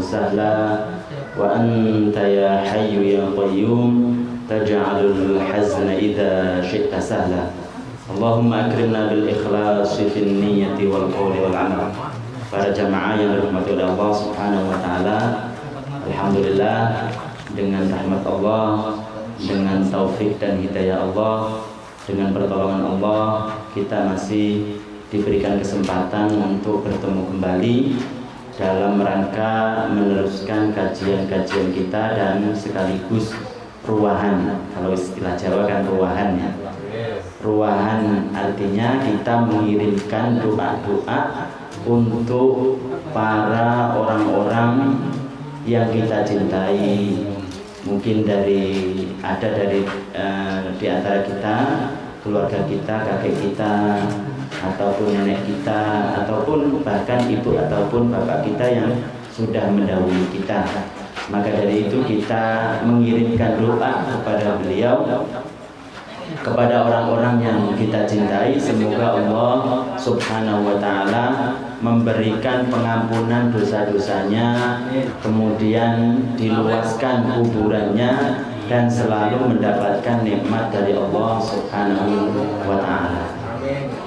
سهلا وأنت يا حي يا قيوم تجعل الحزن إذا شئت سهلا اللهم أكرمنا بالإخلاص في النية والقول والعمل. Para jamaah yang dirahmati oleh Allah Subhanahu wa taala, alhamdulillah dengan rahmat Allah, dengan taufik dan hidayah Allah, dengan pertolongan Allah, kita masih diberikan kesempatan untuk bertemu kembali dalam rangka meneruskan kajian-kajian kita dan sekaligus ruwahan. Kalau istilah Jawa kan ruwahan ya. Ruwahan artinya kita mengirimkan doa-doa untuk para orang-orang yang kita cintai, mungkin ada dari di antara kita, keluarga kita, kakek kita, ataupun nenek kita, ataupun bahkan ibu ataupun bapak kita yang sudah mendahului kita. Maka dari itu kita mengirimkan doa kepada beliau, kepada orang-orang yang kita cintai. Semoga Allah Subhanahu wa ta'ala memberikan pengampunan dosa-dosanya, kemudian diluaskan kuburannya, dan selalu mendapatkan nikmat dari Allah Subhanahu wa ta'ala.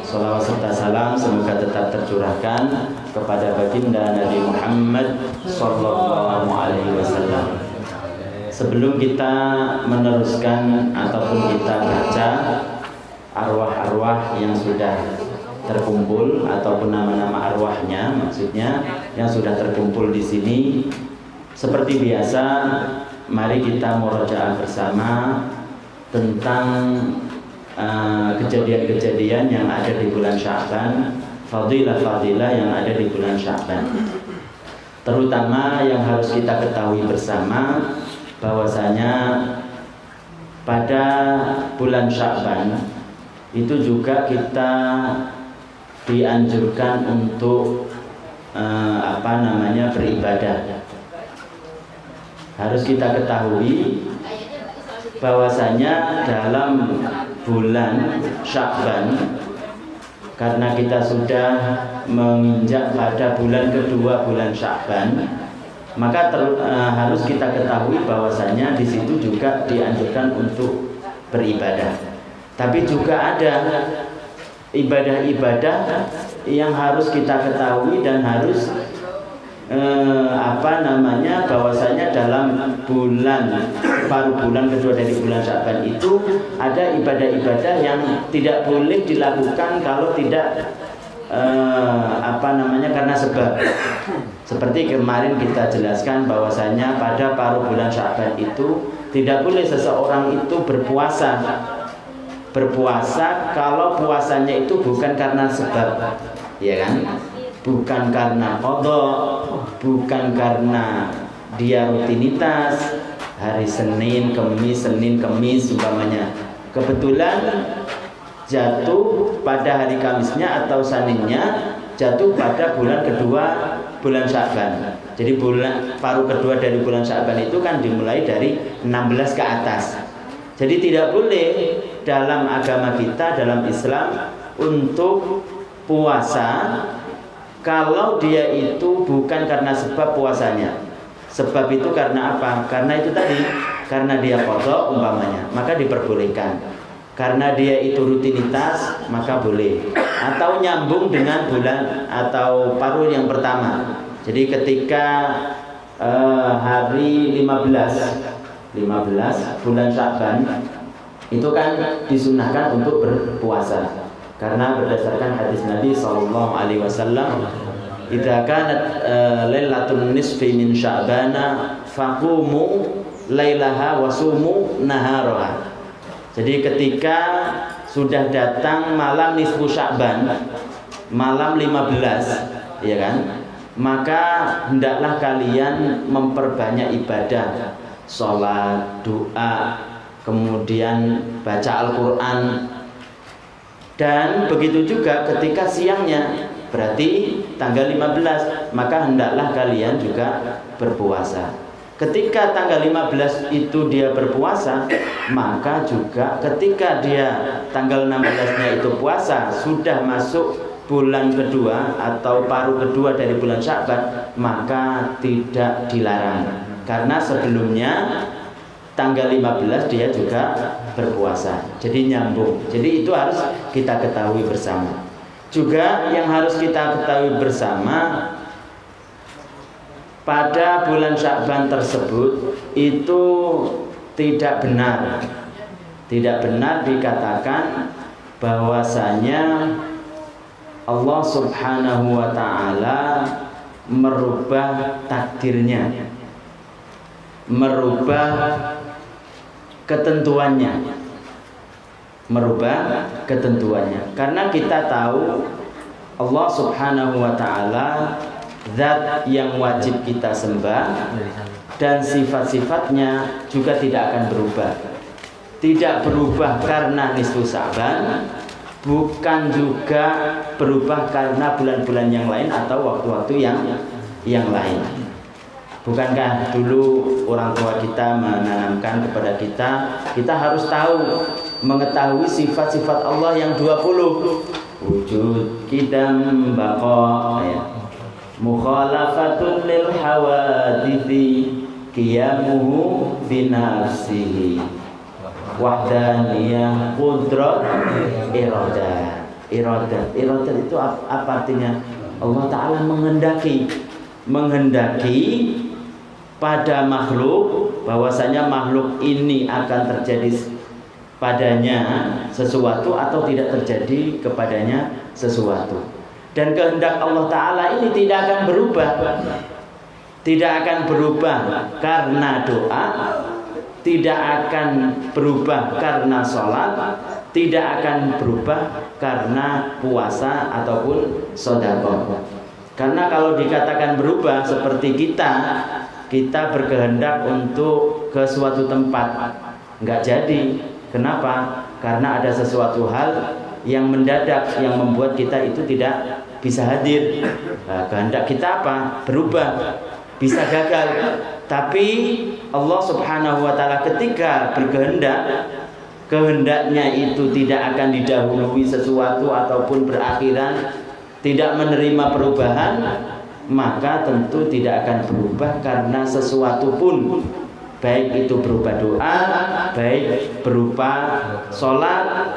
Salawat serta salam semoga tetap tercurahkan kepada baginda Nabi Muhammad sallallahu alaihi wasallam. Sebelum kita meneruskan ataupun kita baca arwah-arwah yang sudah terkumpul ataupun nama-nama arwahnya, maksudnya yang sudah terkumpul di sini, seperti biasa mari kita murojaah bersama tentang kejadian-kejadian yang ada di bulan Sya'ban, fadilah-fadilah yang ada di bulan Sya'ban. Terutama yang harus kita ketahui bersama bahwasanya pada bulan Sya'ban itu juga kita dianjurkan untuk beribadah. Harus kita ketahui bahwasanya dalam bulan Sya'ban, karena kita sudah menginjak pada bulan kedua bulan Sya'ban, maka harus kita ketahui bahwasanya di situ juga dianjurkan untuk beribadah. Tapi juga ada ibadah-ibadah yang harus kita ketahui dan harus bahwasanya dalam paruh bulan kedua dari bulan Sya'ban itu ada ibadah-ibadah yang tidak boleh dilakukan kalau tidak karena sebab. Seperti kemarin kita jelaskan bahwasanya pada paruh bulan Sya'ban itu tidak boleh seseorang itu berpuasa kalau puasanya itu bukan karena sebab, ya kan? Bukan karena qadha, bukan karena dia rutinitas hari Senin Kemis umpamanya kebetulan jatuh pada hari Kamisnya atau Seninnya jatuh pada bulan kedua bulan Sya'ban. Jadi paruh kedua dari bulan Sya'ban itu kan dimulai dari 16 ke atas. Jadi tidak boleh dalam agama kita, dalam Islam, untuk puasa kalau dia itu bukan karena sebab puasanya. Sebab itu karena apa? Karena itu tadi, karena dia qadha umpamanya, maka diperbolehkan. Karena dia itu rutinitas, maka boleh. Atau nyambung dengan bulan atau paruh yang pertama. Jadi ketika hari 15 bulan Sya'ban itu kan disunahkan untuk berpuasa. Karena berdasarkan hadis Nabi sallallahu alaihi wasallam, "Idza kanat lailatul nisfi min Sya'bana faqumu lailaha wasumu naharaha." Jadi ketika sudah datang malam nisfu Sya'ban, malam 15, ya kan? Maka hendaklah kalian memperbanyak ibadah, sholat, doa, kemudian baca Al-Quran. Dan begitu juga ketika siangnya, berarti tanggal 15, maka hendaklah kalian juga berpuasa. Ketika tanggal 15 itu dia berpuasa, maka juga ketika dia tanggal 16-nya itu puasa, sudah masuk bulan kedua atau paruh kedua dari bulan Sya'ban, maka tidak dilarang. Karena sebelumnya tanggal 15 dia juga berpuasa. Jadi nyambung. Jadi itu harus kita ketahui bersama. Juga yang harus kita ketahui bersama, pada bulan Sya'ban tersebut itu tidak benar dikatakan bahwasanya Allah Subhanahu wa ta'ala merubah takdirnya, merubah ketentuannya. Karena kita tahu Allah Subhanahu wa ta'ala zat yang wajib kita sembah, dan sifat-sifatnya juga tidak akan berubah. Tidak berubah karena nisfu Sya'ban, bukan juga berubah karena bulan-bulan yang lain atau waktu-waktu yang lain. Bukankah dulu orang tua kita menanamkan kepada kita harus mengetahui sifat-sifat Allah yang 20. Wujud, qidam, baqa, mukhalafatun lil hawadithi, qiyamuhu binafsihi, wahdaniyah, qudrat, iradat itu apa artinya? Allah Ta'ala menghendaki pada makhluk bahwasanya makhluk ini akan terjadi padanya sesuatu atau tidak terjadi kepadanya sesuatu. Dan kehendak Allah Ta'ala ini tidak akan berubah karena doa, tidak akan berubah karena sholat, tidak akan berubah karena puasa ataupun sedekah. Karena kalau dikatakan berubah seperti kita berkehendak untuk ke suatu tempat, nggak jadi. Kenapa? Karena ada sesuatu hal yang mendadak yang membuat kita itu tidak bisa hadir. Kehendak kita apa? Berubah, bisa gagal. Tapi Allah Subhanahu wa ta'ala ketika berkehendak, kehendaknya itu tidak akan didahului sesuatu ataupun berakhiran, tidak menerima perubahan, maka tentu tidak akan berubah karena sesuatu pun, baik itu berupa doa, baik berupa sholat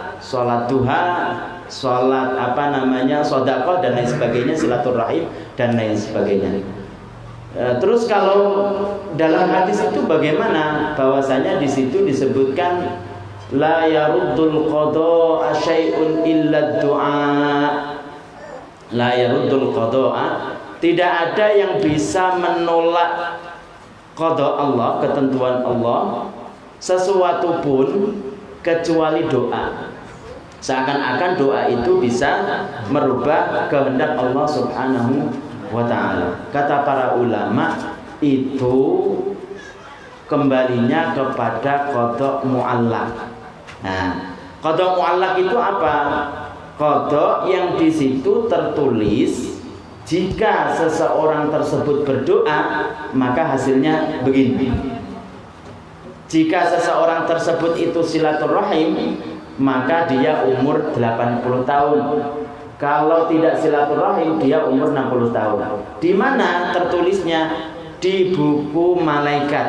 duha, sholat sedekah dan lain sebagainya, silaturahim dan lain sebagainya. Terus kalau dalam hadis itu bagaimana? Bahwasanya di situ disebutkan la yaruddul qada'a syai'un illa du'a. La yaruddul qada'a, tidak ada yang bisa menolak qada Allah, ketentuan Allah, sesuatu pun kecuali doa. Seakan-akan doa itu bisa merubah kehendak Allah Subhanahu wa ta'ala. Kata para ulama, itu kembalinya kepada qada mu'allaq. Nah, qada mu'allaq itu apa? Qada yang di situ tertulis jika seseorang tersebut berdoa maka hasilnya begini. Jika seseorang tersebut itu silaturahim maka dia umur 80 tahun. Kalau tidak silaturahim dia umur 60 tahun. Di mana tertulisnya? Di buku malaikat.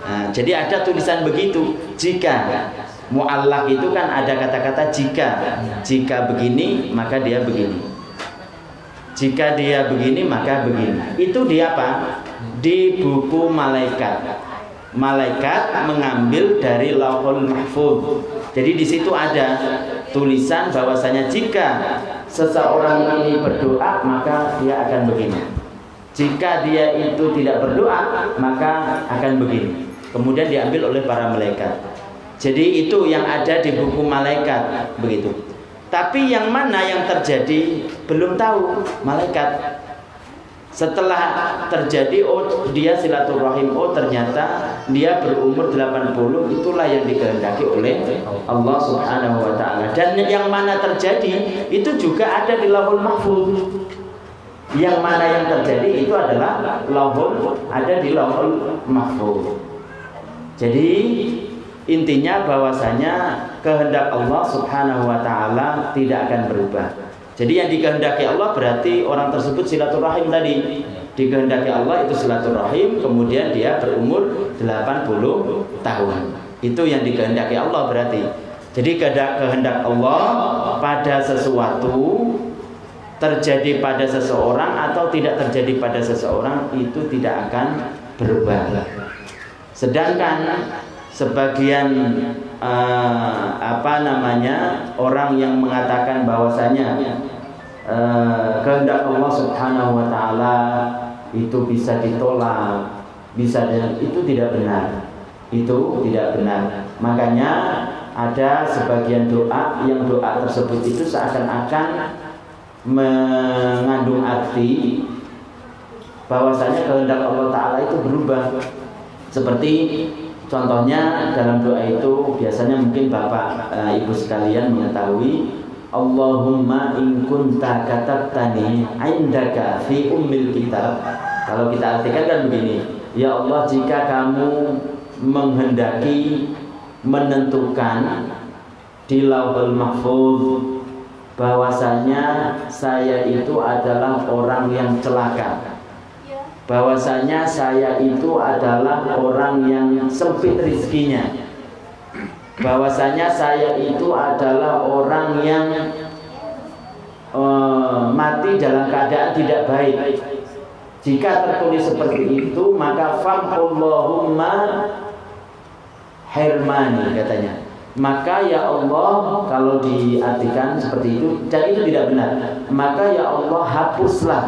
Nah, jadi ada tulisan begitu. Jika mu'allaq itu kan ada kata-kata jika begini maka dia begini. Jika dia begini maka begini. Itu di apa? Di buku malaikat. Malaikat mengambil dari Lauhul Mahfuz. Jadi di situ ada tulisan bahwasanya jika seseorang ini berdoa maka dia akan begini. Jika dia itu tidak berdoa maka akan begini. Kemudian diambil oleh para malaikat. Jadi itu yang ada di buku malaikat begitu. Tapi yang mana yang terjadi belum tahu malaikat. Setelah terjadi, oh dia silaturahim, oh ternyata dia berumur 80, itulah yang dikehendaki oleh Allah Subhanahu wa ta'ala. Dan yang mana terjadi itu juga ada di Lauhul Mahfuz. Yang mana yang terjadi itu adalah ada di Lauhul Mahfuz. Jadi intinya bahwasanya kehendak Allah Subhanahu wa ta'ala tidak akan berubah. Jadi yang dikehendaki Allah berarti orang tersebut silaturahim tadi. Dikehendaki Allah itu silaturahim, kemudian dia berumur 80 tahun. Itu yang dikehendaki Allah berarti. Jadi kehendak Allah pada sesuatu terjadi pada seseorang atau tidak terjadi pada seseorang itu tidak akan berubah. Sedangkan sebagian orang yang mengatakan bahwasanya kehendak Allah Subhanahu wa taala itu bisa ditolak, itu tidak benar. Itu tidak benar. Makanya ada sebagian doa yang doa tersebut itu seakan-akan mengandung arti bahwasanya kehendak Allah taala itu berubah. Seperti contohnya dalam doa itu biasanya mungkin Bapak Ibu sekalian mengetahui, Allahumma in kunta katabtani indaka fi ummil kitab. Kalau kita artikan kan begini, ya Allah, jika kamu menghendaki menentukan di Lauhul Mahfuz bahwasanya saya itu adalah orang yang celaka, bahwasanya saya itu adalah orang yang sempit rizkinya, bahwasanya saya itu adalah orang yang mati dalam keadaan tidak baik. Jika tertulis seperti itu, maka famhullahumma hirmani katanya. Maka ya Allah, kalau diartikan seperti itu, dan itu tidak benar, maka ya Allah hapuslah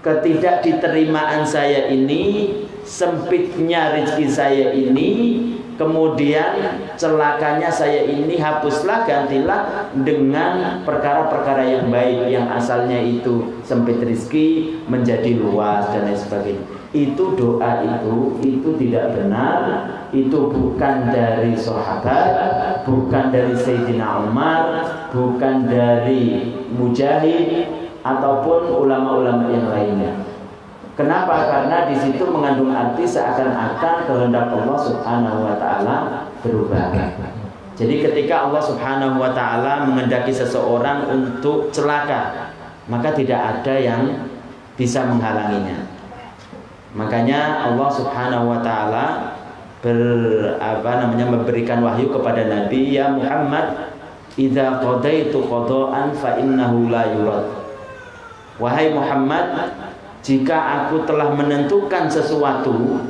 ketidakditerimaan saya ini, sempitnya rezeki saya ini, kemudian celakanya saya ini, hapuslah, gantilah dengan perkara-perkara yang baik, yang asalnya itu sempit rezeki menjadi luas dan lain sebagainya. Itu doa itu tidak benar, itu bukan dari sahabat, bukan dari Sayyidina Umar, bukan dari Mujahid ataupun ulama-ulama yang lainnya. Kenapa? Karena di situ mengandung arti seakan-akan kehendak Allah Subhanahu wa taala berubah. Jadi ketika Allah Subhanahu wa taala menghendaki seseorang untuk celaka, maka tidak ada yang bisa menghalanginya. Makanya Allah Subhanahu wa taala memberikan wahyu kepada Nabi, ya Muhammad, idza qadaitu qada'an fa innahu la yurad. Wahai Muhammad, jika aku telah menentukan sesuatu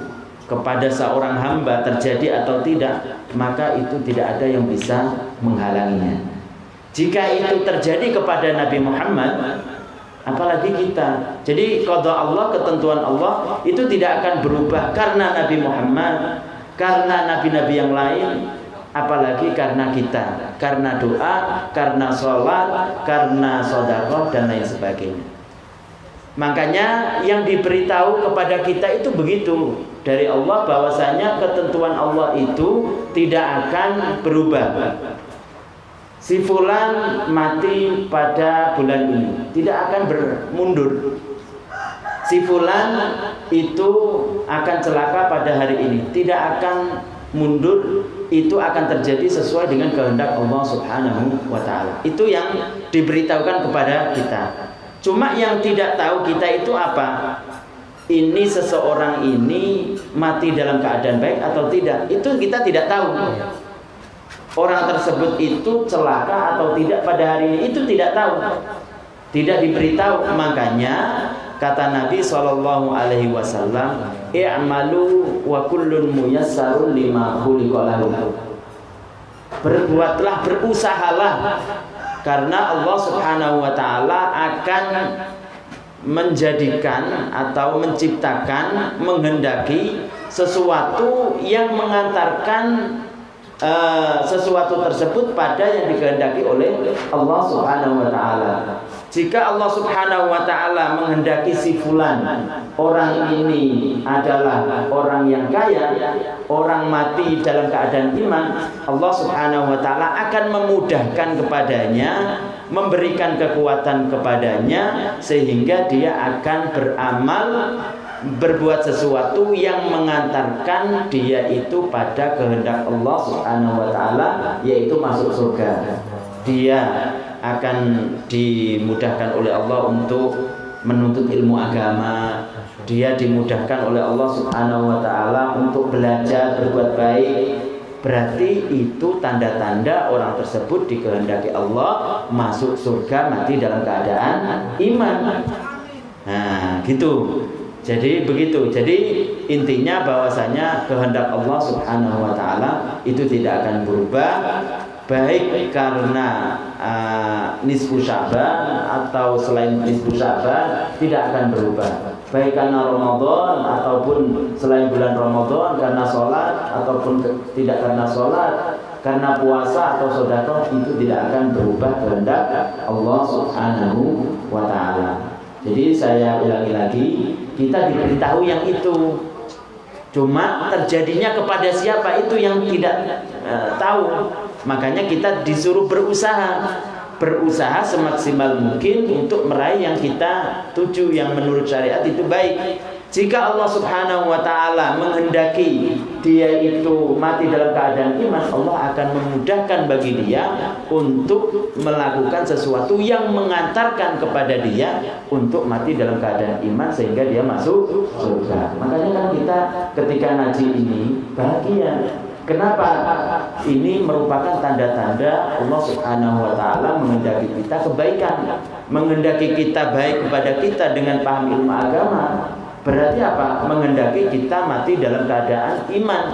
kepada seorang hamba terjadi atau tidak, maka itu tidak ada yang bisa menghalanginya. Jika itu terjadi kepada Nabi Muhammad, apalagi kita. Jadi qada Allah, ketentuan Allah itu tidak akan berubah karena Nabi Muhammad, karena nabi-nabi yang lain, apalagi karena kita, karena doa, karena sholat, karena sedekah dan lain sebagainya. Makanya yang diberitahu kepada kita itu begitu dari Allah, bahwasanya ketentuan Allah itu tidak akan berubah. Si fulan mati pada bulan ini, tidak akan mundur. Si fulan itu akan celaka pada hari ini, tidak akan mundur. Itu akan terjadi sesuai dengan kehendak Allah Subhanahu wa taala. Itu yang diberitahukan kepada kita. Cuma yang tidak tahu kita itu apa? Ini seseorang ini mati dalam keadaan baik atau tidak, itu kita tidak tahu. Orang tersebut itu celaka atau tidak pada hari ini, itu tidak tahu, tidak diberitahu. Makanya kata Nabi SAW, i'malu wa kullun muyassarun lima khuliqa lahu. Berbuatlah, berusahalah, karena Allah Subhanahu wa taala akan menjadikan atau menciptakan, menghendaki sesuatu yang mengantarkan sesuatu tersebut pada yang dikehendaki oleh Allah Subhanahu wa taala. Jika Allah Subhanahu wa taala menghendaki si fulan, orang ini adalah orang yang kaya, orang mati dalam keadaan iman, Allah Subhanahu wa taala akan memudahkan kepadanya, memberikan kekuatan kepadanya, sehingga dia akan beramal, berbuat sesuatu yang mengantarkan dia itu pada kehendak Allah Subhanahu wa taala, yaitu masuk surga. Dia akan dimudahkan oleh Allah untuk menuntut ilmu agama, dia dimudahkan oleh Allah Subhanahu wa taala untuk belajar berbuat baik, berarti itu tanda-tanda orang tersebut dikehendaki Allah masuk surga mati dalam keadaan iman. Nah, gitu. Jadi begitu. Jadi intinya bahwasanya kehendak Allah Subhanahu wa taala itu tidak akan berubah, baik karena nisfu Sya'ban atau selain nisfu Sya'ban tidak akan berubah. Baik karena Ramadan ataupun selain bulan Ramadan, karena sholat ataupun tidak karena sholat, karena puasa atau sedekah, itu tidak akan berubah kehendak Allah Subhanahu wa taala. Jadi saya ulangi lagi, kita diberitahu yang itu, cuma terjadinya kepada siapa itu yang tidak tahu. Makanya kita disuruh berusaha semaksimal mungkin untuk meraih yang kita tuju, yang menurut syariat itu baik. Jika Allah Subhanahu wa taala menghendaki dia itu mati dalam keadaan iman, Allah akan memudahkan bagi dia untuk melakukan sesuatu yang mengantarkan kepada dia untuk mati dalam keadaan iman sehingga dia masuk surga. Makanya kan kita ketika ngaji ini bahagia. Kenapa? Ini merupakan tanda-tanda Allah Subhanahu wa taala menghendaki kita kebaikan, menghendaki kita baik kepada kita dengan paham ilmu agama. Berarti apa? Menghendaki kita mati dalam keadaan iman,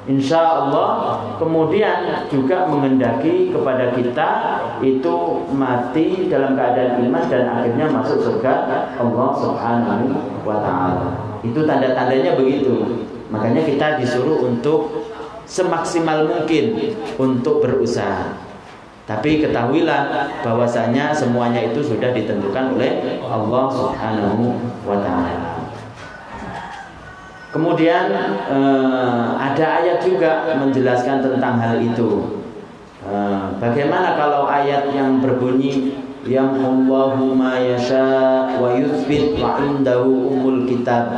insya Allah. Kemudian juga menghendaki kepada kita itu mati dalam keadaan iman dan akhirnya masuk surga Allah Subhanahu wa ta'ala. Itu tanda-tandanya begitu. Makanya kita disuruh untuk semaksimal mungkin untuk berusaha. Tapi ketahuilah bahwasanya semuanya itu sudah ditentukan oleh Allah Subhanahu wa ta'ala. Kemudian ada ayat juga menjelaskan tentang hal itu. Bagaimana kalau ayat yang berbunyi yamhullahu ma yasha wa yuthbit wa indahu umul kitab.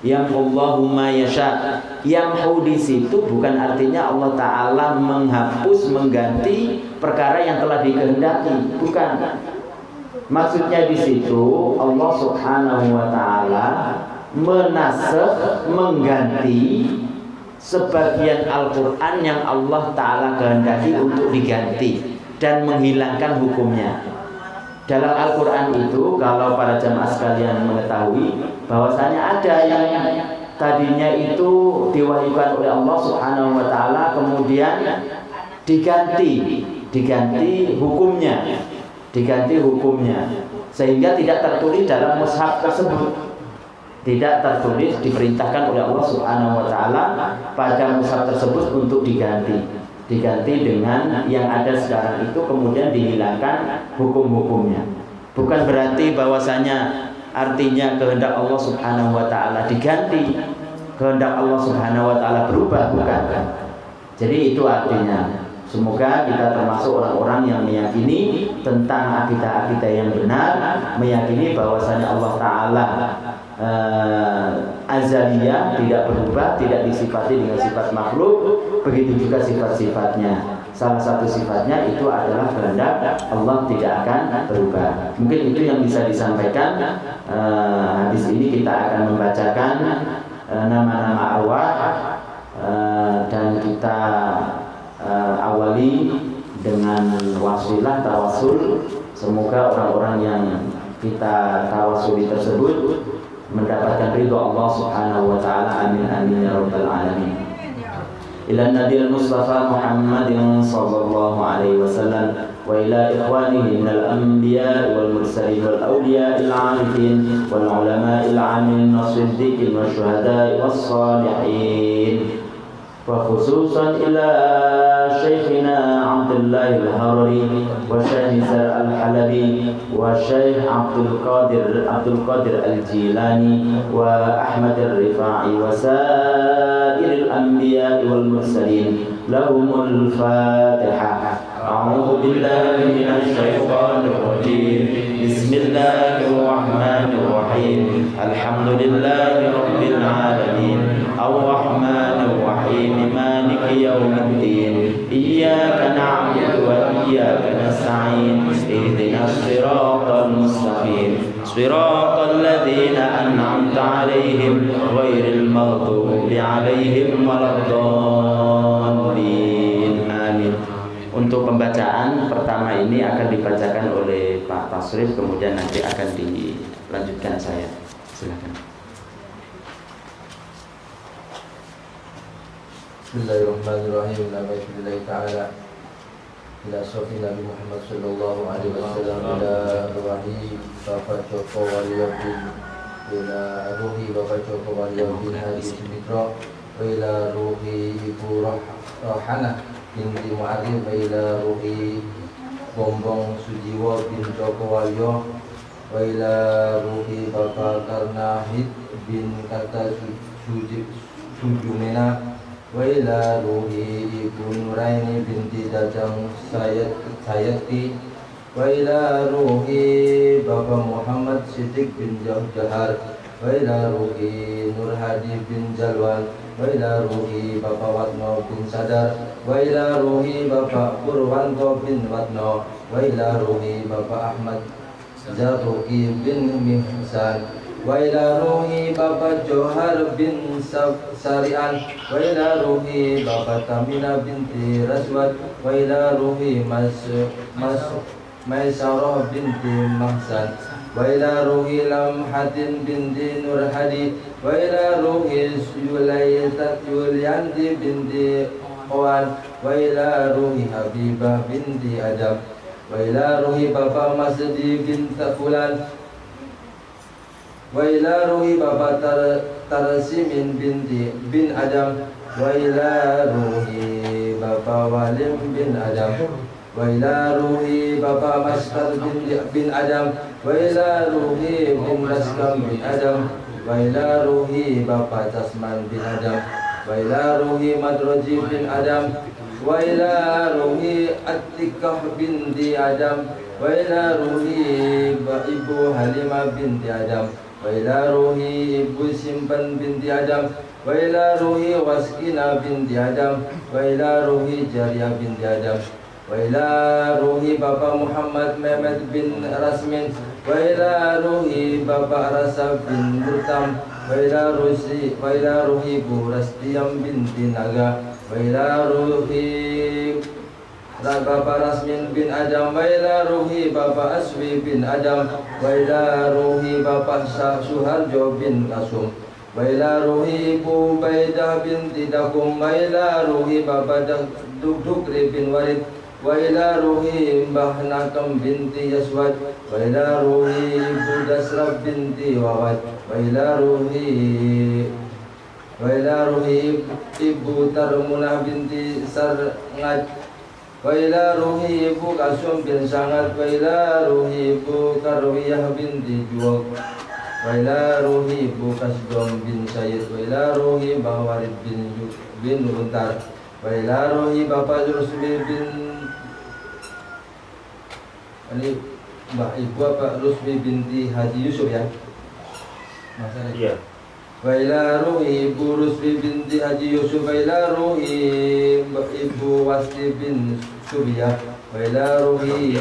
Yamhullahu ma yasha. Yamhu di situ bukan artinya Allah Ta'ala menghapus, mengganti perkara yang telah dikehendaki, bukan. Maksudnya di situ Allah Subhanahu wa ta'ala menasakh, mengganti sebagian Al-Quran yang Allah Ta'ala kehendaki untuk diganti dan menghilangkan hukumnya. Dalam Al-Quran itu, kalau para jamaah sekalian mengetahui bahwasanya ada yang tadinya itu diwahyukan oleh Allah Subhanahu wa ta'ala, kemudian diganti hukumnya, sehingga tidak tertulis dalam mushaf tersebut. Tidak tertulis, diperintahkan oleh Allah Subhanahu wa ta'ala pada mushaf tersebut untuk diganti dengan yang ada sekarang itu, kemudian dihilangkan hukum-hukumnya. Bukan berarti bahwasanya artinya kehendak Allah Subhanahu wa ta'ala diganti, kehendak Allah Subhanahu wa ta'ala berubah, bukan. Jadi itu artinya. Semoga kita termasuk orang-orang yang meyakini tentang akidah-akidah yang benar, meyakini bahwasanya Allah Ta'ala azaliyah, tidak berubah, tidak disifati dengan sifat makhluk. Begitu juga sifat-sifatnya. Salah satu sifatnya itu adalah kehendak Allah tidak akan berubah. Mungkin itu yang bisa disampaikan. Hadis ini kita akan membacakan nama-nama arwah, dan kita awali dengan wasilah tawasul. Semoga orang-orang yang kita tawasuli tersebut mendapatkan ridho Allah Subhanahu wa ta'ala. Amin amin ya rabbal alamin. Ila Nabi Mustafa Muhammadin sallallahu alaihi wasallam wa ila ikhwanihi minal anbiya wal mursalin wal awliya il arifin wal ulama il amilin as-siddiqin wa syuhada was salihin. وخصوصا إلى شيخنا عبد الله الهرري وشيخ زر الحلبي والشيخ عبد القادر الجيلاني وأحمد الرفاعي وسائر الأنبياء والمرسلين لهم الفاتحة. أعوذ بالله من الشيطان الرجيم. بسم الله الرحمن الرحيم. الحمد لله رب العالمين الرحمن الرحيم مالك يوم الدين إياك نعبد وإياك نستعين Siratal ladzina an'amta 'alaihim ghairil maghdubi 'alaihim waladdallin. Amin. Untuk pembacaan pertama ini akan dibacakan oleh Pak Tasrif, kemudian nanti akan dilanjutkan saya. Silakan. Bismillahirrahmanirrahim. Alhamdulillahi ta'ala ila sofi Nabi Muhammad sallallahu alaihi wasallam, ila arwahi Bapak Joko Waliyuddin, ila ruhi Bapak Joko Waliyuddin Hadi Sumitra, wa ila ruhi Ibu Rohana binti Mu'arif, wa ila ruhi Bombong Sujiwo bin Joko Waliyo, wa ila ruhi Bapak Karnahid bin Kata Sujumena, wa ila ruhi Ibu Nuraini binti Dajang Sayati, wa ila ruhi Bapak Muhammad Siddiq bin Jahar, wa ila ruhi Nur Hadi bin Jalwan, wa ila ruhi Bapak Watno bin Sadar, wa ila ruhi Bapak Purwanto bin Watno, wa ila ruhi Bapak Ahmad Zaruki bin Mihsan, wa ila ruhi Bapak Johar bin Sarian, wa ila ruhi Bapak Tamina binti Raswad, wa ila ruhi Maisarah binti Mahsan, wa ila ruhi Lamhatin binti Nur Hadi, wa ila ruhi Yulianti binti Owan, wa ila ruhi Habibah binti Adam, wa ila ruhi Bapak Masdi bin Fulan, wa ila ruhi Bapak Tarsimin bin Adam, wa ila ruhi Bapak Walim bin Adam, wa ila ruhi Bapak Maskar bin Adam, wa ila ruhi bin Raskam bin Adam, wa ila ruhi Bapak Tasman bin Adam, wa ila ruhi Madroji bin Adam, wa ila ruhi Attikah binti Adam, wa ila ruhi Ibu Halimah binti Adam, wa ila ruhi Ibu Simpan binti Adam, wa ila ruhi Waskina binti Adam, wa ila ruhi Jariyah binti Adam, wa ila ruhi Bapak Muhammad Mehmet bin Rasmin, wa ila ruhi Bapak Rasa bin Murtam, wa ila ruhi Ibu Rastiyam binti Naga, wa ila ruhi Bapak Rasmin bin Adam, wa ila ruhi Bapak Aswi bin Adam, wa ila ruhi Bapak Suharjo bin Kasum, wa ila ruhi Ibu Baidah binti Dakum, wa ila ruhi Bapak Dukri bin Warid, wa ila ruhi Mbah Nakam binti Yaswad, wa ila ruhi Ibu Dasrab binti Wawad, wa ila ruhi Ibu Tarmunah binti Sarngad, wa ila ruhi Ibu Kasum bin Sangat, wa ila ruhi Ibu Karwiyah binti Juwok, wa ila ruhi Ibu Kasdom bin Sayyid, wa ila ruhi Mbah Warid bin Buntar, wa ila ruhi Bapak Rusbi bin Mbah Ibu Bapak Rusbi binti Haji Yusuf ya. Masalah. Iya. Wa ila ruhi Ibu Rusbi binti Haji Yusuf, wa ila ruhi Ibu Wasti bin Subiyah, wa ila ruhi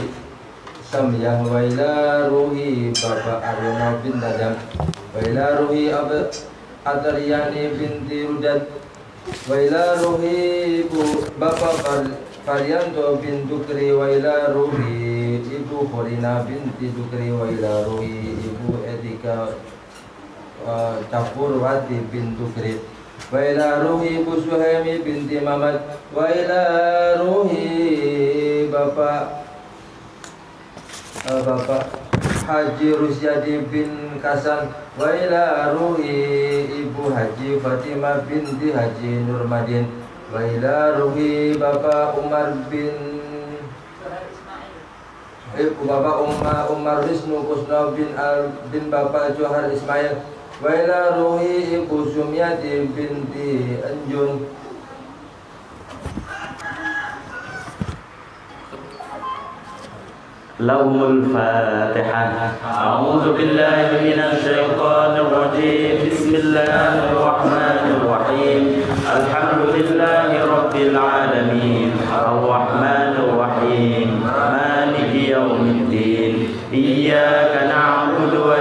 Samyah, wa ila ruhi Bapak Aryono bin Dadam, wa ila ruhi Atariyani binti Rudad, wa ila ruhi Ibu Bapak Faryanto bin Dukri, wa ila ruhi Ibu Khorina binti Dukri, wa ila ruhi Ibu Etika Capurwati bin Dukri, wa ila ruhi Ibu Suhaimi binti Mamat, wa ila ruhi Bapak Haji Rusyadi bin Kasan, wa ila ruhi Ibu Haji Fatimah binti Haji Nurmadin, wa ila ruhi Bapak Umar Umar Wisnu Kusno bin Bapak Johar Ismail, wa ila ruhi Ibu Sumyati binti Anjun. Lahumul Fatihah. A'udzu billahi minasy syaithanir rajim. Bismillahirrahmanirrahim. Alhamdulillahi rabbil alamin. Arrahmanir rahim. Maliki yaumiddin. Iyyaka na'budu wa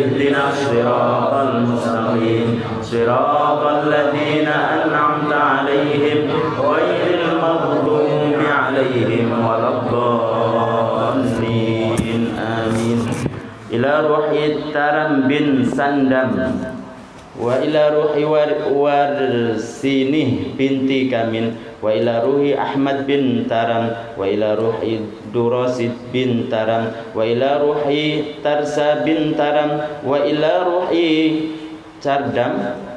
ihdinas siratal mustaqim siratal ladzina an'amta 'alaihim ghairil maghdubi 'alaihim waladdallin. Amin. Ila ruhi Taram bin Sandam wa ila ruhi Warsinih binti Kamin wa ila ruhi Ahmad bin Taram wa ila ruhi Durasid bin Taram wa ila ruhi Tarsa bin Taram wa ila ruhi Cardam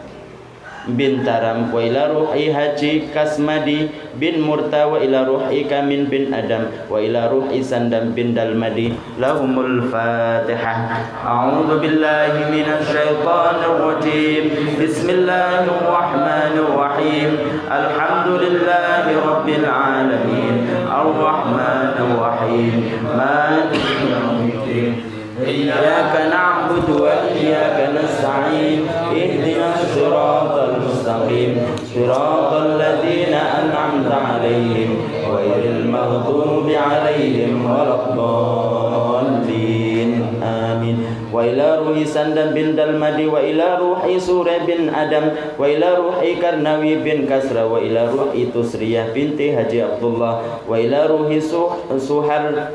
bin Taram wa ila ruhi Haji Kasmadi bin Murta wa ila ruhi Kamin bin Adam wa ila ruhi Sandam bin Dalmadi. Lahumul Fatihah. A'udzu billahi minasy syaithanir rajim. Bismillahirrahmanirrahim. Alhamdulillahi rabbil alamin. Arrahmanir rahim. Maliki yaumiddin. Iyyaka na'budu wa iyyaka nasta'in. Ihdinas siratal mustaqim siratal ladzina an'amta 'alaihim ghairil maghdubi 'alaihim waladdallin. Amin. Wa ila ruhi Sandam bin Dalmadi wa ila ruhi Surah bin Adam wa ila ruhi Karnawi bin Kasra wa ila ruhi Tusriyah binti Haji Abdullah wa ila ruhi Suhar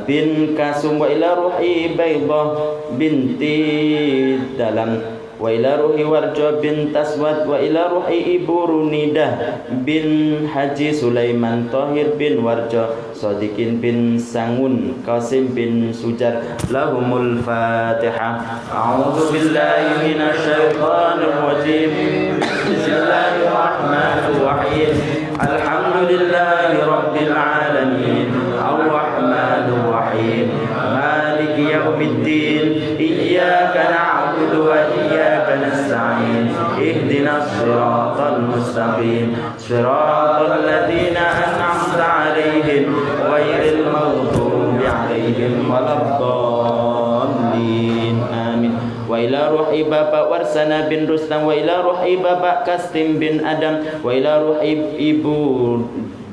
bin Kasum wa ila ruhi Baidah binti Dalam wa ila ruhi Warjo bin Taswad wa ila ruhi Ibu Runidah bin Haji Sulaiman Tohir bin Warjo Sodikin bin Sangun Qasim bin Sujar. Lahumul Fatihah. A'udzu billahi minasy syaithanir rajim. Bismillahirrahmanirrahim. Alhamdulillahi rabbil alamin. Arrahmanir rahim. Maliki yaumiddin. Iyyaka na'budu wa iyyaka nasta'in. Ihdinas siratal mustaqim siratal ladzina an'amta 'alaihim ghairil maghdubi 'alaihim waladdallin. Amin. Wa ila ruhi Bapak Warsana bin Rustam wa ila ruhi Bapak Kastim bin Adam wa ila ruhi Ibu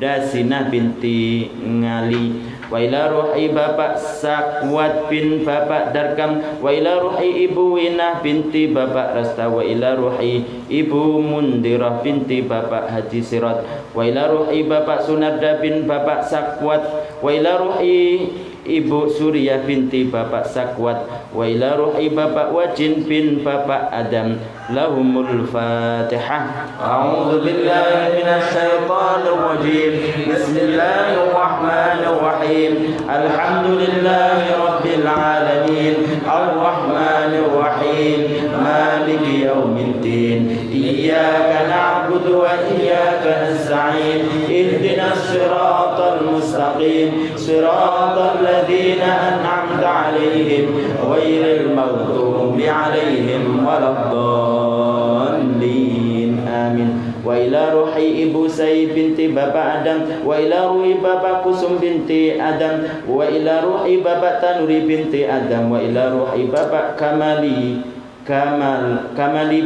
Dasinah binti Ngali wa ila ruhi Bapak Sakwat bin Bapak Darkam wa ila ruhi Ibu Winah binti Bapak Rasta wa ila ruhi Ibu Mundirah binti Bapak Haji Sirat wa ila ruhi Bapak Sunarda bin Bapak Sakwat wa ila ruhi Ibu Suriah binti Bapak Sakwat wa ila ruhi Bapak Wajin bin Bapak Adam. Lahumul Fatihah. A'udzu billahi minasy syaithanir rajim. Bismillahirrahmanirrahim. Alhamdulillahi rabbil alamin. Arrahmanir rahim. Maliki yaumiddin. Iyyaka na'budu wa iyyaka nasta'in. Ihdinas siratal mustaqim siratal ladzina an'amta 'alaihim ghairil maghdubi 'alaihim waladdallin. Amin. Wa ila ruhi Ibu Said binti Bapak Adam wa ila ruhi Bapak Kusum binti Adam wa ila ruhi Bapak Tanuri binti Adam wa ila ruhi Bapak Kamali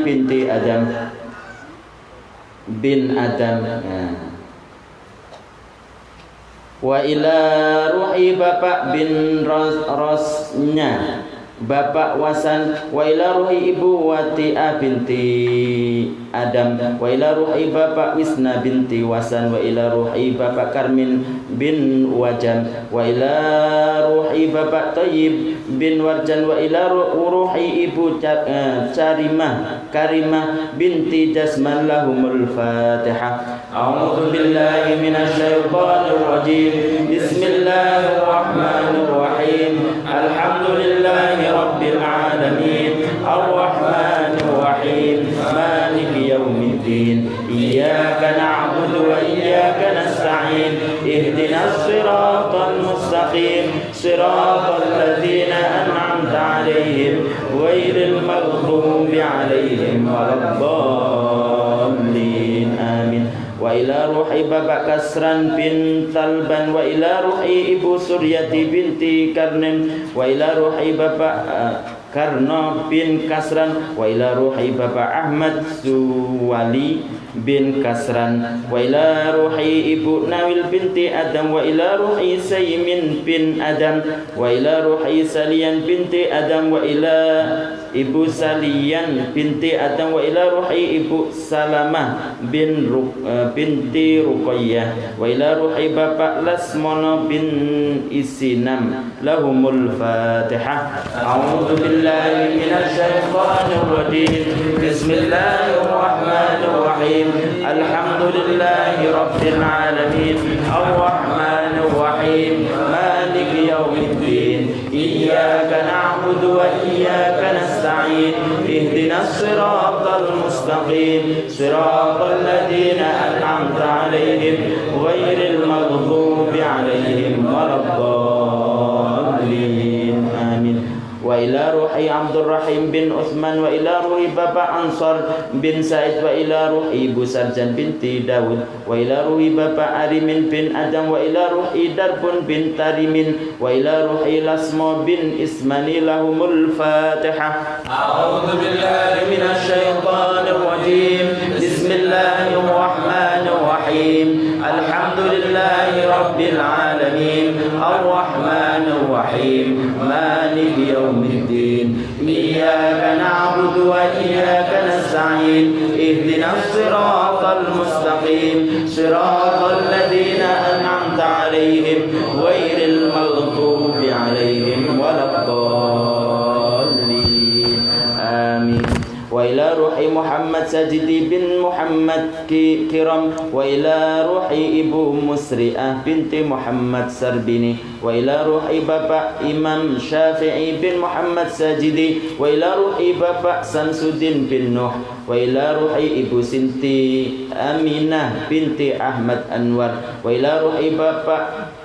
binti Adam bin Adam. Wa ila ruhi Bapak bin Rosnya Bapak Wasan wa ila ruhi Ibu Wati'ah binti Adam wa ila ruhi Bapak Wisna binti Wasan wa ila ruhi Bapak Karmin bin Wajam wa ila ruhi Bapak Thayyib bin Warjan wa ila ruhi Ibu Karimah binti Jasman. Lahumul Fatihah. A'udzu billahi minasy syaithanir rajim. Bismillahirrahmanirrahim. Alhamdulillahi rabbil alamin. Arrahmanir rahim. Maliki yaumiddin. Iyyaka na'budu wa iyyaka nasta'in. Ihdinas siratal mustaqim siratal ladzina an'amta 'alaihim ghairil maghdubi 'alaihim waladdallin. Amin. Wa ila ruhi Bapak Kasran bin Talban wa ila ruhi Ibu Suryati binti Karnin wa ila ruhi Bapak Karno bin Kasran, wa ila ruhi Bapak Ahmad Suwali bin Kasran, wa ila ruhi Ibu Nawil binti Adam, wa ila ruhi Saymin bin Adam, wa ila ruhi Salian binti Adam, wa ila Ibu Salian binti Adam, wa ila ruhi Ibu Salamah binti Ruqayyah, wa ila ruhi Bapak Lasmono bin Isinam. Lahumul Fatihah. A'udzu billahi minasy syaithanir rajim. Bismillahirrahmanirrahim. Alhamdulillahi rabbil alamin. Arrahmanir rahim. Maliki yaumiddin. Iyyaka na'budu wa iyyaka nasta'in. Ihdinas siratal mustaqim. Siratal ladzina an'amta 'alaihim ghairil maghdubi 'alaihim waladdallin. Amin. Wa ila ruhi Abdurrahim bin Utsman, wa ila ruhi Bapak Ansar bin Said, wa ila ruhi Ibu Sarjan binti Daud, wa ila ruhi Bapak Arimin bin Adam, wa ila ruhi Darbun bin Tarimin, wa ila ruhi Lasmo bin Ismani. Lahumul Fatihah. A'udzu billahi minasy syaithanir rajim. Bismillahirrahmanirrahim. Alhamdulillahi rabbil alamin. Arrahmanir rahim. Maliki yaumiddin. Iyyaka na'budu wa iyyaka nasta'in. Ihdinas siratal mustaqim. Siratal ladzina an'amta 'alaihim ghairil maghdubi 'alaihim waladdallin. Amin. Wa ila ruhi Muhammad Sajidi bin Muhammad Kiram, wa ila ruhi Ibu Musri'ah binti Muhammad Sarbini, wa ila ruhi Bapak Imam Syafi'i bin Muhammad Sajidi, wa ila ruhi Bapak Samsuddin bin Nuh, wa ila ruhi Ibu Sinti Aminah binti Ahmad Anwar, wa ila ruhi Bapak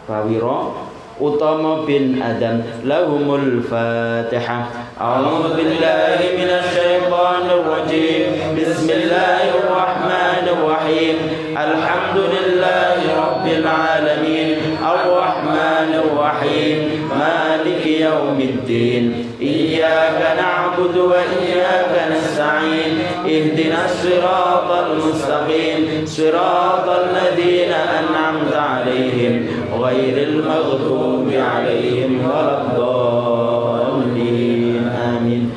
Fawiro Utama bin Adam. Lahumul Fatihah. A'udzu billahi minasy syaithanir rajim. Bismillahirrahmanirrahim. Alhamdulillahi rabbil alamin. Arrahmanir rahim. Maliki yaumiddin. Iyyaka na'budu wa iyyaka nasta'in. Ihdinas siratal mustaqim. Siratal ladzina an'amta 'alaihim ghairil maghdubi 'alaihim waladdallin. Amin.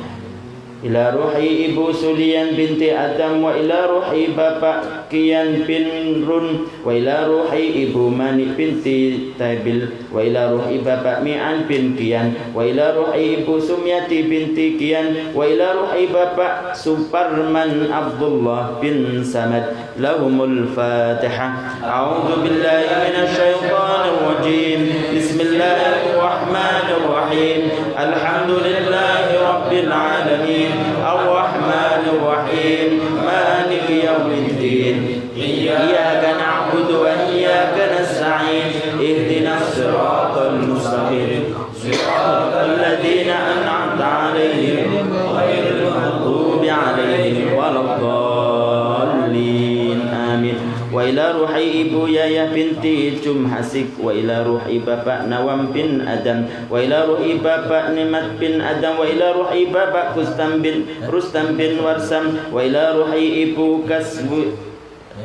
Ila ruhi Ibu Sulian binti Adam, wa ila ruhi Bapak Kian bin Run, wa ila ruhi Ibu Mani binti Tabil, wa ila ruhi Bapak Mi'an bin Kian, wa ila ruhi Ibu Sumyati binti Kian, wa ila ruhi Bapak Suparman Abdullah bin Samad. Lahumul Fatihah. A'udzu billahi minasy syaithanir rajim. Bismillahirrahmanirrahim. Alhamdulillahi rabbil alamin. Arrahmanir rahim. Maliki yaumiddin. Iyyaka na'budu wa iyyaka nasta'in. Ihdinas siratal mustaqim. Siratal ladzina an'amta 'alaihim ghairil maghdubi 'alaihim waladdallin. Amin. Wa ila ruhi Ibu Yayah binti Jumhasik, wa ila ruhi Bapak Nawam bin Adam, wa ila ruhi Bapak Nimat bin Adam, wa ila ruhi Bapak Rustam bin Warsam, wa ila ruhi Ibu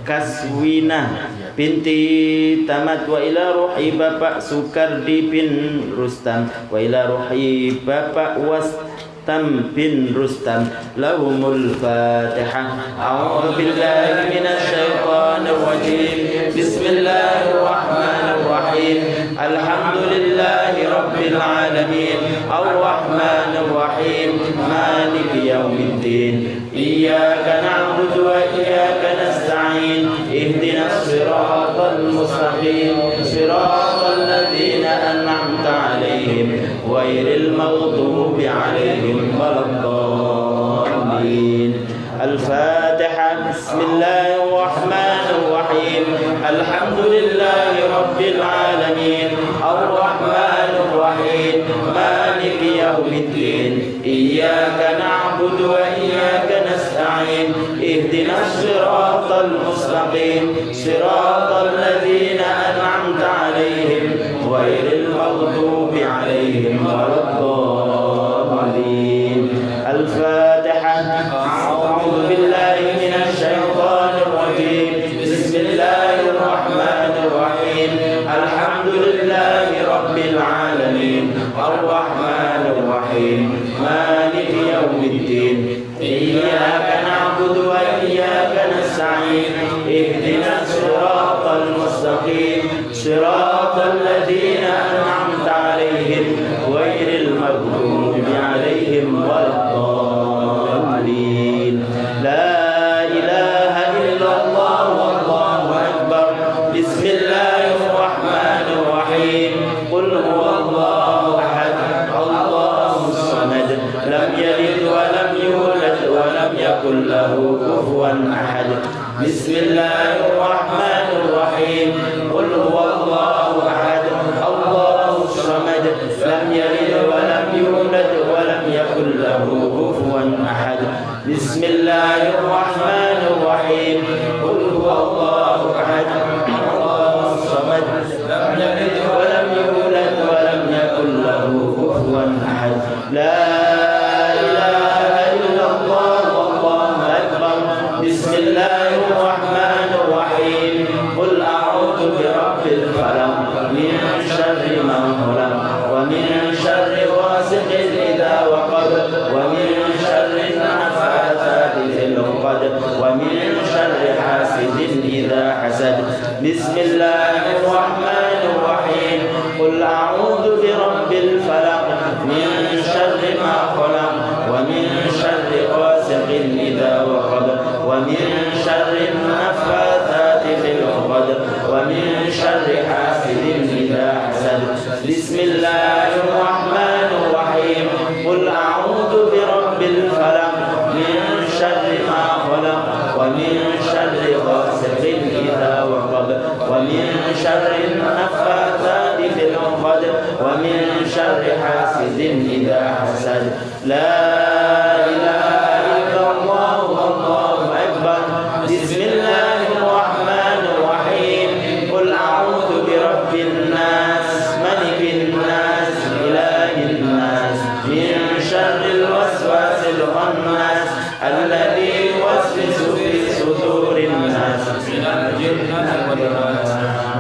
Kaswina binti Tamat, wa ila ruhi Bapak Sukardi bin Rustam, wa ila ruhi Bapak Wastam bin Rustam. Lahumul Fatihah. A'udzu billahi minasy syaithanir rajim. Bismillahirrahmanirrahim. Alhamdulillahi rabbil alamin. Arrahmanir rahim. Maliki yaumiddin. Iyyaka na'budu wa iyyaka nasta'in. Ihdinas siratal mustaqim. Siratal ladzina an'amta 'alaihim ghairil maghdubi 'alaihim waladdallin. Al-Fatihah. Bismillahirrahmanirrahim. Alhamdulillahi rabbil alamin. Arrahmanir rahim. Maliki yaumiddin. Iyyaka na'budu wa iyyaka nasta'in. Ihdinas siratal mustaqim. Siratal ladzina an'amta 'alaihim ghairil maghdubi إياك نعبد وإياك نستعين اهدنا الصراط المستقيم صراط الذين أنعمت عليهم غير المغضوب عليهم ولا الضالين. لا إله إلا الله والله أكبر. بسم الله الرحمن الرحيم. قل هو الله أحد الله الصمد لم يلد ولم يولد ولم يكن له كفوا أحد. بسم الله الرحمن الرحيم. قل هو الله أحد الله الصمد لم يلد ولم يولد ولم يكن له كفوا أحد. بسم الله الرحمن الرحيم. قل هو الله أحد الله الصمد لم يلد ولم يولد ولم يكن له كفوا أحد. لا إله إلا الله والله أكبر. بسم الله الرحمن الرحيم. قل أعوذ برب الفلق من شر ما خلق ومن شر غاسق إذا وقب ومن شر النفاثات في العقد ومن شر حاسد إذا حسد. بسم الله الرحمن الرحيم. قل أعوذ برب الفلق من شر ما خلق ومن شر غاسق إذا وقب ومن شر النفاثات في العقد ومن شر حاسد إذا حسد. بسم الله الرحمن الرحيم. قل أعوذ برب الفلق من شر ما خلق ومن شر غاسق إذا وقب ومن شر النفاثات في العقد ومن شر حاسد إذا حسد. لا إله إلا الله والله أكبر. بسم الله الرحمن الرحيم. قل أعوذ برب الناس ملك الناس إله الناس من شر الوسواس الخناس الذي يوسوس في صدور الناس من الجنة والناس.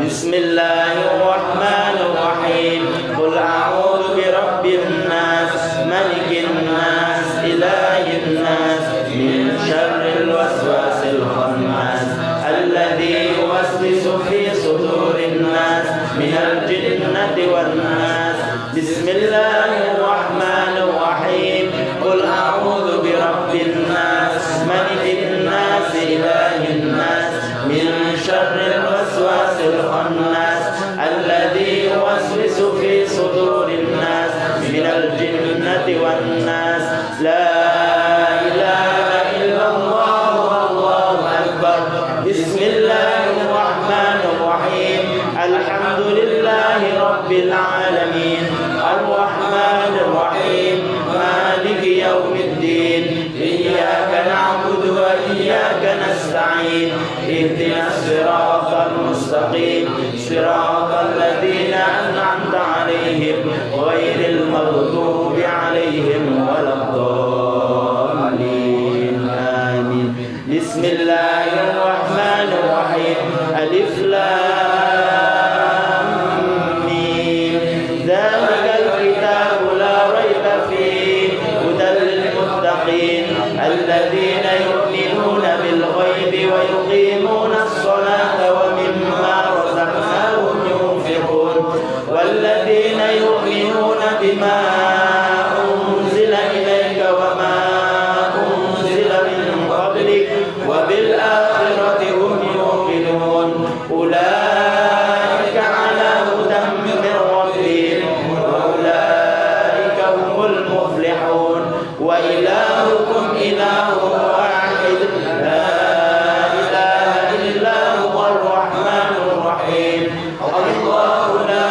بسم الله الرحمن الرحيم. قل أعوذ برب الناس ملك الناس إله الناس من شر الوسواس الخناس الذي يوسوس في صدور الناس من الجنة والناس. بسم الله الرحمن الرحيم. قل أعوذ برب الناس ملك الناس إله الناس من شر الوسواس الخناس الذي يوسوس في صدور الناس من الجنة والناس. لا إله إلا الله والله أكبر. بسم الله الرحمن الرحيم. الحمد لله رب العالمين الرحمن الرحيم مالك يوم الدين إياك نعبد وإياك نستعين اهدنا الصراط المستقيم صراط الذين أنعمت عليهم غير المغضوب عليهم ولا الضالين. آمين. بسم الله الرحمن الرحيم. ألف لام ميم ذلك الكتاب لا ريب فيه هدى للمتقين الذين يؤمنون بالغيب ويقيمون الصلاة ومما رزقناهم ينفقون والذين يؤمنون بما أنزل إليك وما أنزل من قبلك وبالآخرة هم يوقنون أولئك على هدى من ربهم وأولئك هم المفلحون. وإلهكم إله واحد لا إله إلا هو الرحمن الرحيم. الله لا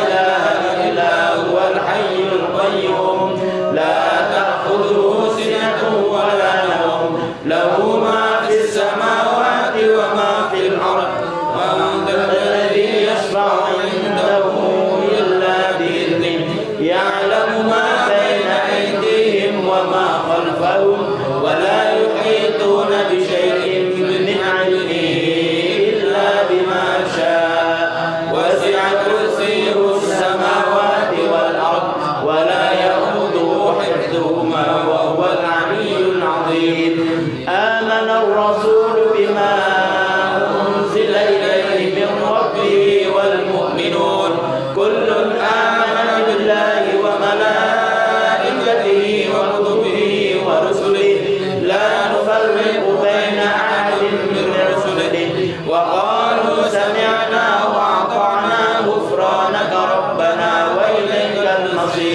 إله إلا هو الحي القيوم لا تأخذه سنة ولا نوم له ما في السماوات وما في الأرض من ذا الذي يشفع عنده إلا بإذنه يعلم ما بين أيديهم وما خلفهم ولا يحيطون بشيء من علمه إلا بما شاء وسع كرسيه السماوات والأرض ولا يؤوده حفظهما وهو العلي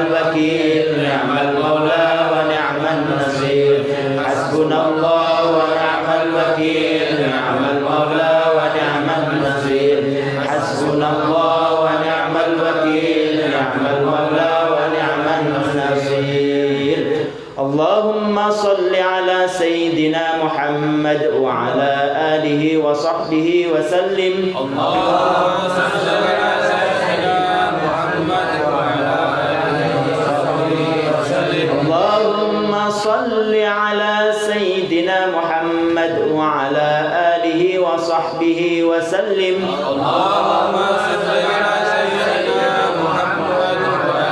الوكيل نعم المولى ونعم النصير حسبنا الله ونعم الوكيل نعم المولى ونعم النصير حسبنا الله ونعم الوكيل نعم المولى ونعم النصير اللهم صل على سيدنا محمد وعلى آله وصحبه وسلم اللهم صل على سيدنا محمد وعلى آله وصحبه وسلم اللهم صل على سيدنا محمد وعلى آله وصحبه وسلم اللهم صل على سيدنا محمد وعلى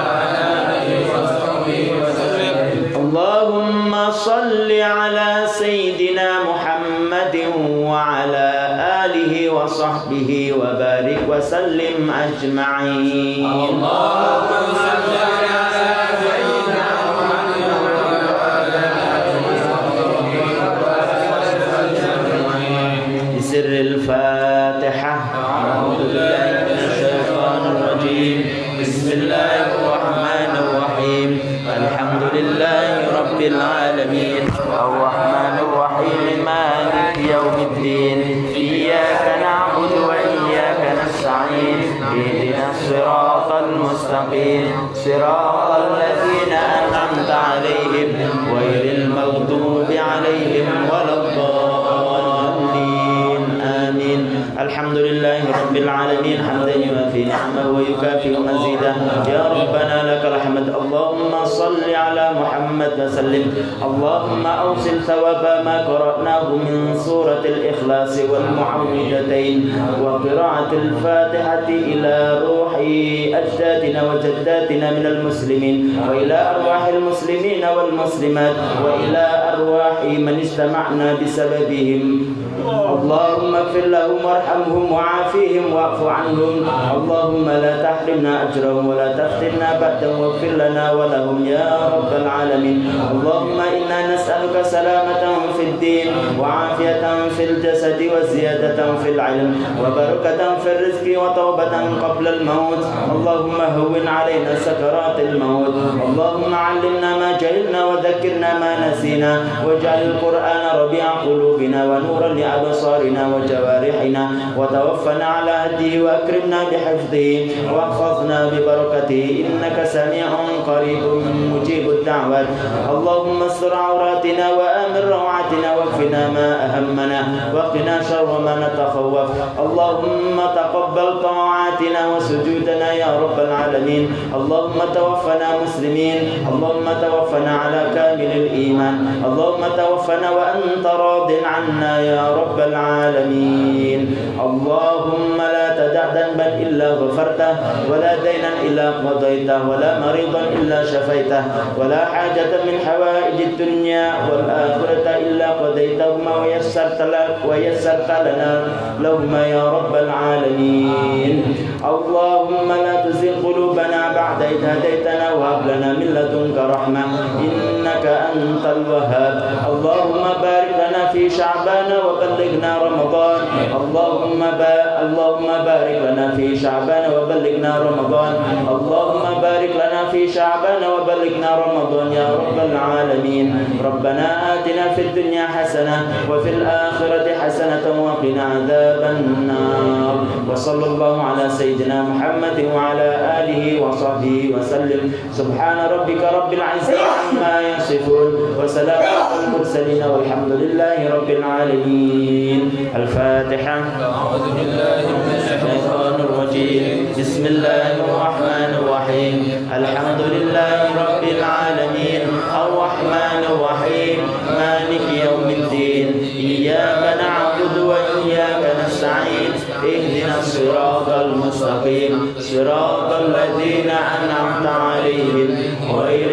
آله وصحبه وسلم اللهم صل على سيدنا محمد وعلى آله وصحبه وبارك وسلم أجمعين اللهم صل على سيدنا محمد وعلى آله وصحبه وسلم بسر الفاتحة أعوذ بالله من الشيطان الرجيم بسم الله الرحمن الرحيم الحمد لله رب العالمين الرحمن الرحيم مالك يوم الدين إياك نعبد وإياك نستعين اهدنا الصراط المستقيم صراط الذين أنعمت عليهم غير المغضوب عليهم ولا الضالين آمين الحمد لله رب العالمين حمدا يوافي نعمه ويكافئ مزيدا يا ربنا لك الحمد اللهم صل على محمد وسلم اللهم أوصل ثواب ما قرأناه من سورة الإخلاص والمعوذتين وقراءة الفاتحة إلى روح أجدادنا وجداتنا من المسلمين وإلى أرواح المسلمين والمسلمات وإلى أرواح من اجتمعنا بسببهم اللهم اغفر لهم وارحمهم وعافيهم واعف عنهم اللهم لا تحرمنا أجرهم ولا تفتنا بعدهم واغفر لنا ولهم يا رب العالمين اللهم إنا نسألك سلامة في الدين وعافية في الجسد وزيادة في العلم وبركة في الرزق وتوبة قبل الموت اللهم هون علينا سكرات الموت اللهم علمنا ما جهلنا وذكرنا ما نسينا واجعل القرآن ربيع قلوبنا ونورا لأبصارنا وجوارحنا وتوفنا على هديه وأكرمنا بحفظه واحفظنا ببركته إنك سميع قريب مجيب الدعوات اللهم استر عوراتنا وآمن روعاتنا واكفنا ما أهمنا وقنا شر ما نتخوف اللهم تقبل طاعاتنا وسجودنا يا رب العالمين اللهم توفنا مسلمين اللهم توفنا على كامل الإيمان اللهم توفنا وأنت راض عنا يا رب العالمين اللهم لا تدع ذنبا إلا غفرته ولا دينا إلا قضيته ولا مريضا إلا شفيته ولا حاجة من حوائج الدنيا والآخرة إلا قضيتهما ويسرت لنا لهما يا رب العالمين اللهم لا تزغ قلوبنا بعد إذ هديتنا وهب لنا من لدنك رحمة إنك أنت الوهاب اللهم بارك لنا في شعبان وبلغنا رمضان اللهم بارك لنا في شعبان وبلغنا رمضان اللهم بارك لنا في شعبان وبلغنا رمضان يا رب العالمين ربنا آتنا في الدنيا حسنة وفي الآخرة حسنة وقنا عذاب النار وصلى الله على سيدنا محمد وعلى آله وصحبه وسلم سبحان ربك رب العزة عما يصفون وسلام على المرسلين والحمد لله رب العالمين الفاتحة أعوذ بالله من الشيطان الرجيم بسم الله الرحمن الرحيم الحمد لله رب العالمين الرحمن الرحيم مالك يوم الدين إياك نعبد وإياك نستعين اهدنا الصراط المستقيم صراط الذين أنعمت عليهم غير